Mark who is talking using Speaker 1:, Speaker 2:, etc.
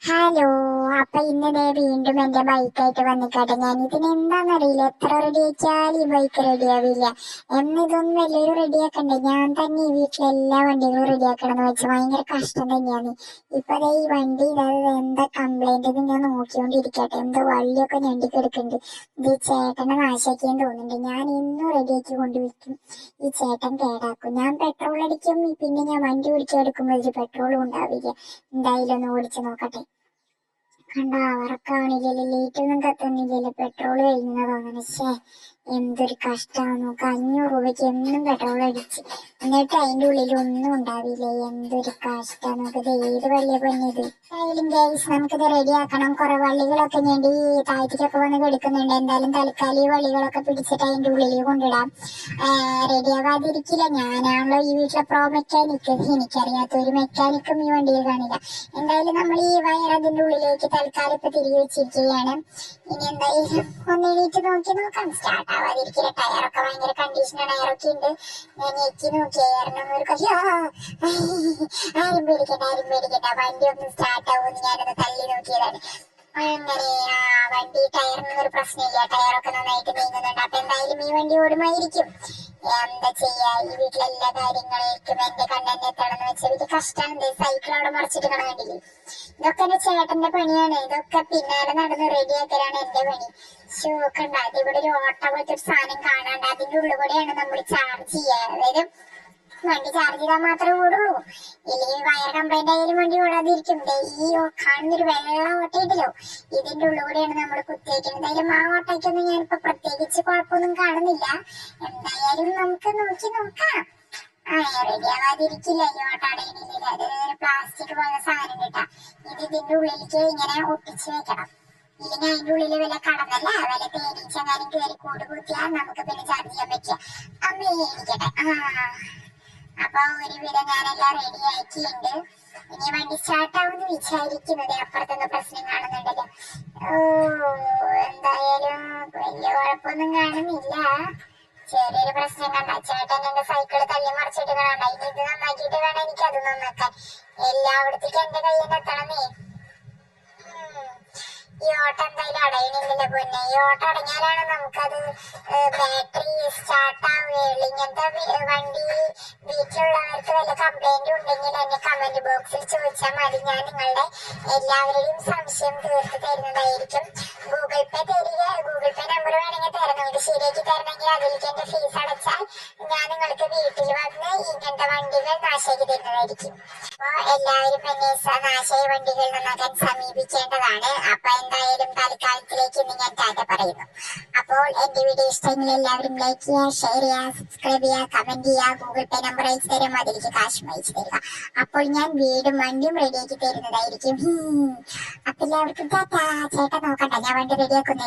Speaker 1: Hello. അപ്പൊ ഇന്ന് ദേ വീണ്ടും എന്റെ ബൈക്കായിട്ട് വന്നിക്കാട്ടെ. ഞാൻ ഇതിന് എന്താന്നറിയില്ല, എത്ര റെഡി ആക്കിയാലും ഈ ബൈക്ക് റെഡി ആവില്ല. ഇതൊന്നും വലിയൊരു റെഡി ആക്കണ്ടേ, ഞാൻ തന്നെ ഈ വീട്ടിലെ എല്ലാ വണ്ടികളും റെഡി ആക്കണം എന്ന് വെച്ചാൽ ഭയങ്കര കഷ്ടം തന്നെയാണ്. ഇപ്പൊ ദേ ഈ വണ്ടി എന്താ കംപ്ലൈന്റ് ഞാൻ നോക്കിക്കൊണ്ടിരിക്കട്ടെ. എന്തോ വള്ളിയൊക്കെ ഞണ്ടിക്കെടുക്കുന്നുണ്ട്. ഇത് ഈ ചേട്ടനെ നാശാക്കിയെന്ന് തോന്നുന്നുണ്ട്. ഞാൻ ഇന്നും റെഡിയാക്കി കൊണ്ടുവയ്ക്കും, ഈ ചേട്ടൻ കേടാക്കും. ഞാൻ പെട്രോൾ അടിക്കും, പിന്നെ ഞാൻ വണ്ടി പിടിച്ചെടുക്കുമ്പോൾ ഇതിൽ പെട്രോളും ഉണ്ടാവില്ല. എന്തായാലും ഒന്ന് ഓടിച്ചു നോക്കട്ടെ. കണ്ട അവർക്കാണില്ലല്ലോ, ലൈറ്റ് ഒന്നും കത്തുന്നില്ലല്ലോ, പെട്രോൾ കഴിഞ്ഞാ തോന്നണ. എന്തൊരു കഷ്ടമാണ് നോക്ക്, 500 രൂപയ്ക്ക് എന്നും പെട്രോൾ അടിച്ച്, എന്നിട്ട് അതിന്റെ ഉള്ളിൽ ഒന്നും ഉണ്ടാവില്ല. എന്തൊരു കഷ്ടമാണ് നോക്ക്. ഇത് ഏത് വള്ളിയെ പണിയത്? എന്തായാലും ഗൈസ് നമുക്കിത് റെഡി ആക്കണം. കുറെ വള്ളികളൊക്കെ ഞണ്ടി താഴത്തേക്കൊക്കെ വന്ന് കിടക്കുന്നുണ്ട്. എന്തായാലും തൽക്കാലം ഈ വള്ളികളൊക്കെ പിടിച്ചിട്ട് അതിന്റെ ഉള്ളിൽ കൊണ്ടിടാം. റെഡി ആകാതിരിക്കില്ല, ഞാനാണല്ലോ ഈ വീട്ടിലെ പ്രോ മെക്കാനിക്ക്. എനിക്കറിയാത്ത ഒരു മെക്കാനിക്കും ഈ വണ്ടിയിൽ കാണില്ല. എന്തായാലും നമ്മൾ ഈ വയർ അതിന്റെ ഉള്ളിലേക്ക് തൽക്കാലം ഇപ്പൊ തിരികെ വെച്ചിരിക്കുകയാണ്. ഇനി എന്തായാലും ഒന്ന് എണീറ്റ് നോക്കാം. സ്റ്റാർട്ട് ആവാതിരിക്കില്ല, ടയറൊക്കെ ഭയങ്കര കണ്ടീഷനാണ്. ടയറൊക്കെ ഉണ്ട്, ഞാൻ ഞെക്കി നോക്കിയായിരുന്നു. ആരും പേടിക്കണ്ട, വണ്ടി ഒന്ന് സ്റ്റാർട്ട് ആവുമെന്ന് ഞാനൊന്ന് തള്ളി നോക്കിയതാണ്. അങ്ങനെ വണ്ടി ടയറിനൊന്നും ഒരു പ്രശ്നമില്ല, ടയറൊക്കെ നന്നായിട്ട് നീങ്ങുന്നുണ്ട്. അപ്പൊ എന്തായാലും ഈ വണ്ടി ഓടുമായിരിക്കും. എന്താ ചെയ്യാ, ഈ വീട്ടിലെല്ലാ കാര്യങ്ങളേക്കും എന്റെ കണ്ണെന്നെ എത്തണമെന്ന് വെച്ചാൽ വലിയ കഷ്ടമാണ്. സൈക്കിൾ അവിടെ മറിച്ചിട്ട് കണ്ടില്ലേ? ഇതൊക്കെ എന്റെ ചേട്ടന്റെ പണിയാണ്. ഇതൊക്കെ പിന്നാലെ നടന്ന് റെഡിയാക്കലാണ് എന്റെ പണി. കണ്ട, ഇവിടെ ഒരു ഓട്ട പോലത്തെ ഒരു സാധനം കാണാണ്ട്, അതിന്റെ ഉള്ളിൽ കൂടെയാണ് നമ്മൾ ചാർജ് ചെയ്യുക. അതായത് വണ്ടി ചാർജ് ചെയ്താൽ മാത്രമേ ഓടുള്ളൂ, ഇല്ലെങ്കിൽ വയർ കംപ്ലൈന്റ് ആയാലും വണ്ടി ഓടാതിരിക്കും. ഈ കാണുന്നൊരു വെള്ള ഓട്ടയിട്ടല്ലോ, ഇതിന്റെ ഉള്ളിൽ കൂടെയാണ് നമ്മൾ കുത്തിവെക്കുന്നത്. എന്തായാലും ആ ഓട്ടയ്ക്കൊന്നും ഞാനിപ്പോ പ്രത്യേകിച്ച് കുഴപ്പമൊന്നും കാണുന്നില്ല. എന്തായാലും നമുക്ക് നോക്കാം. റെഡി ആവാതിരിക്കില്ല ഈ ഓട്ട അടയണില്ല. അത് പ്ലാസ്റ്റിക് പോലെ സാധനം കിട്ടാ, ഇതിന്റെ ഉള്ളിലേക്ക് ഇങ്ങനെ ഒട്ടിച്ചു വെക്കണം. ഇല്ലെങ്കിൽ അതിന്റെ ഉള്ളില് വല്ല കടന്നല്ല വല്ല തേനീച്ചെങ്ങാനും കയറി കൂട് കൂട്ടിയാൽ നമുക്ക് പിന്നെ ചാർജ് ചെയ്യാൻ പറ്റുക. അമ്മ ഇരിക്കട്ടെ. അപ്പൊ ഒരുവിധം ഞാനെല്ലാം റെഡി ആക്കിയിട്ടുണ്ട്. ഇനി വണ്ടി സ്റ്റാർട്ട് ആവുമെന്ന് വിചാരിക്കുന്നത്. അപ്പുറത്തൊന്നും പ്രശ്നം കാണുന്നുണ്ടല്ലോ. എന്തായാലും വലിയ കുഴപ്പമൊന്നും കാണുന്നില്ല. ചെറിയൊരു പ്രശ്നം കണ്ട, ചേട്ടൻ എന്റെ സൈക്കിള് തള്ളി മറിച്ചിട്ട് കണ്ട. ഇനി ഇത് നന്നാക്കിയിട്ട് വേണം എനിക്ക് അത് നന്നാക്കാൻ. എല്ലായിടത്തേക്കും എന്റെ കയ്യിൽ എത്തണമേ. ഈ ഓട്ടം എന്തായാലും അടയണില്ലല്ലോ പൊന്നെ. ഈ ഓട്ടം അടഞ്ഞാലാണ് നമുക്കത് ബാറ്ററി സ്റ്റാർട്ട് ആവുകയുള്ളൂ. ഇങ്ങനത്തെ വണ്ടി വീട്ടിലുള്ളവർക്ക് വല്ല കംപ്ലൈന്റ് ഉണ്ടെങ്കിൽ എന്നെ കമന്റ് ബോക്സിൽ ചോദിച്ചാൽ മതി. ഞാൻ നിങ്ങളുടെ എല്ലാവരുടെയും സംശയം തീർത്ത് തരുന്നതായിരിക്കും. ഗൂഗിൾ പേ നമ്പർ വേണമെങ്കിൽ തരാം. നിങ്ങൾക്ക് ശരിയാക്കി തരണമെങ്കിൽ അതിലേക്ക് എന്റെ ഫീസ് അടച്ചാൽ ഞാൻ നിങ്ങൾക്ക് വീട്ടിൽ വന്ന് ഇങ്ങനത്തെ വണ്ടികൾ നാശാക്കി തരുന്നതായിരിക്കും. അപ്പൊ എല്ലാവരും എന്നെ നാശായ വണ്ടികൾ നന്നാക്കാൻ സമീപിക്കേണ്ടതാണ്. അപ്പൊ എന്തായാലും തൽക്കാലത്തിലേക്ക് ഇന്ന് ഞാൻ ടാറ്റ പറയുന്നു. അപ്പോൾ എന്റെ വീഡിയോ ഇഷ്ടമെങ്കിൽ എല്ലാവരും ലൈക്ക് ചെയ്യുക, ഷെയർ ചെയ്യുക, സബ്സ്ക്രൈബ് ചെയ്യുക, കമന്റ് ചെയ്യുക. ഗൂഗിൾ പേ നമ്പർ അയച്ചു തരും, അതിലേക്ക് കാശ് അയച്ചു തരിക. അപ്പോൾ ഞാൻ വീടും വണ്ടിയും റെഡിയാക്കി തരുന്നതായിരിക്കും. അപ്പൊ എല്ലാവർക്കും ടാറ്റ. ചേട്ടൻ നോക്കട്ടെ, ഞാൻ വണ്ടി റെഡിയാക്കുന്നേ.